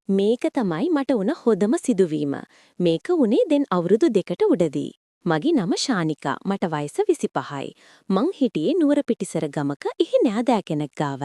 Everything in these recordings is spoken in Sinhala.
මේක තමයි මට උන හොදම සිදුවීම. මේක උනේ දැන් අවුරුදු 2කට උඩදී. මගේ නම ශානිකා. මට වයස 25යි. මං හිටියේ නුවර පිටිසර ගමක ඉහි නෑදෑ කෙනෙක් ගාව.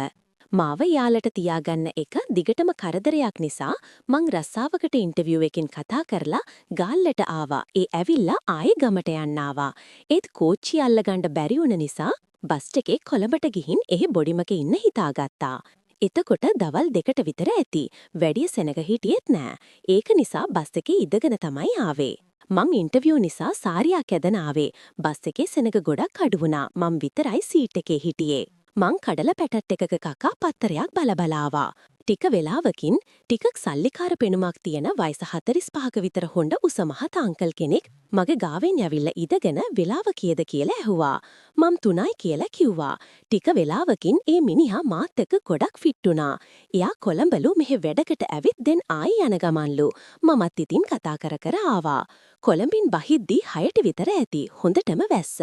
මාව යාලට තියාගන්න එක දිගටම කරදරයක් නිසා මං රස්සාවකට ඉන්ටර්විව් එකකින් කතා කරලා ගාල්ලට ආවා. ඒ ඇවිල්ලා ආයේ ගමට යන්න ආවා. ඒත් කෝච්චිය අල්ලගන්න බැරි වුණ නිසා බස් එකේ කොළඹට ගිහින් එහි බොඩිමක ඉන්න හිතාගත්තා. එතකොට දවල් 2ට විතර ඇති. වැඩිය සෙනග හිටියෙත් නෑ. ඒක නිසා බස් එකේ ඉඳගෙන තමයි ආවේ. මං ඉන්ටර්විව් නිසා සාරියක් ඇදන ආවේ. බස් එකේ සෙනග ගොඩක් අඩු වුණා. මං විතරයි සීට් එකේ හිටියේ. මං කඩල පැටට් එකක කකා පත්තරයක් බලබලාවා. ටික වෙලාවකින් ටිකක් සල්ලිකාර පෙනුමක් තියෙන වයස 45ක විතර හොඬ උසමහත අංකල් කෙනෙක් මගේ ගාවෙන් ඇවිල්ලා ඉඳගෙන වෙලාව කීයද කියලා ඇහුවා. මම 3යි කියලා කිව්වා. ටික වෙලාවකින් ඒ මිනිහා මාත් එක්ක ගොඩක් ෆිට වුණා. එයා කොළඹලු මෙහෙ වැඩකට ඇවිත් දැන් ආයි යන ගමන්ලු. මමත් ඉතින් කතා කර කර ආවා. කොළඹින් බහිද්දී 6ට විතර ඇති. හොඳටම වැස්ස.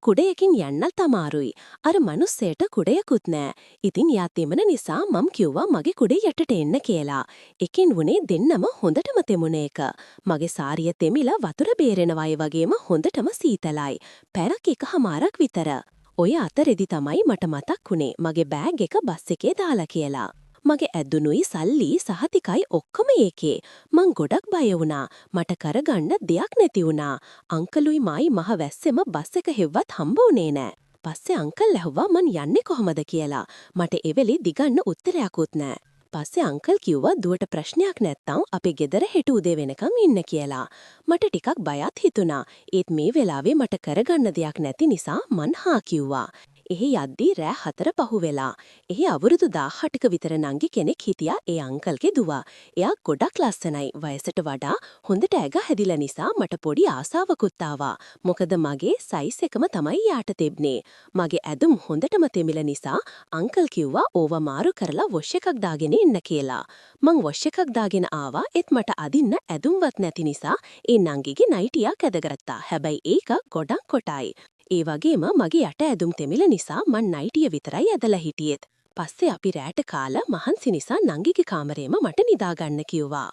කුඩයකින් යන්නත් අමාරුයි. අර මිනිස්සෙට කුඩයකුත් නෑ. ඉතින් යා තෙමන නිසා මම කිව්වා මගේ කුඩේ යටට එන්න කියලා. එකෙන් වුණේ දෙන්නම හොඳටම තෙමුණ එක. මගේ සාරිය තෙමිලා වතුර බේරෙනවයි වගේම හොඳටම සීතලයි. පැරක් එකහමාරක් විතර. ඔය අතරෙදි තමයි මට මතක් වුණේ මගේ බෑග් එක බස් එකේ දාලා කියලා. මගේ ඇදුනුයි සල්ලි සහතිකයි ඔක්කොම ඒකේ. මං ගොඩක් බය වුණා. මට කරගන්න දෙයක් නැති වුණා. අංකලුයි මායි මහ වැස්සෙම බස් එක හෙව්වත් හම්බ වුණේ නෑ. පස්සේ අංකල් ඇහුවා මං යන්නේ කොහමද කියලා. මට එවෙලේ දිගන්න උත්තරයක්වත් නෑ. පස්සේ අංකල් කිව්වා දුවට ප්‍රශ්නයක් නැත්තම් අපි ගෙදර හෙට උදේ වෙනකම් ඉන්න කියලා. මට ටිකක් බයත් හිතුණා. ඒත් මේ වෙලාවේ මට කරගන්න දෙයක් නැති නිසා මං හා කිව්වා. එහි යද්දී රෑ 4 පහු වෙලා. එහි අවුරුදු 18ක විතර නංගි කෙනෙක් හිටියා ඒ අංකල්ගේ දුවා. එයා ගොඩක් ලස්සනයි. වයසට වඩා හොඳට ඇඟ හැදිලා නිසා මට පොඩි ආසාවකුත් ආවා. මොකද මගේ සයිස් එකම තමයි යාට තිබ්නේ. මගේ ඇඳුම් හොඳටම තෙමිල නිසා අංකල් කිව්වා ඕව මාරු කරලා වොෂ් එකක් දාගෙන ඉන්න කියලා. මං වොෂ් එකක් දාගෙන ආවා. ඒත් මට අදින්න ඇඳුම්වත් නැති නිසා ඒ නංගිගේ නයිටියක් ඇදගත්තා. හැබැයි ඒක ගොඩක් කොටයි. ඒ වගේම මගේ යට ඇඳුම් තෙමිල නිසා මං නයිටිය විතරයි ඇදලා හිටියෙත්. පස්සේ අපි රෑට කාලා මහන්සි නිසා නංගිගේ කාමරේම මට නිදාගන්න කිව්වා.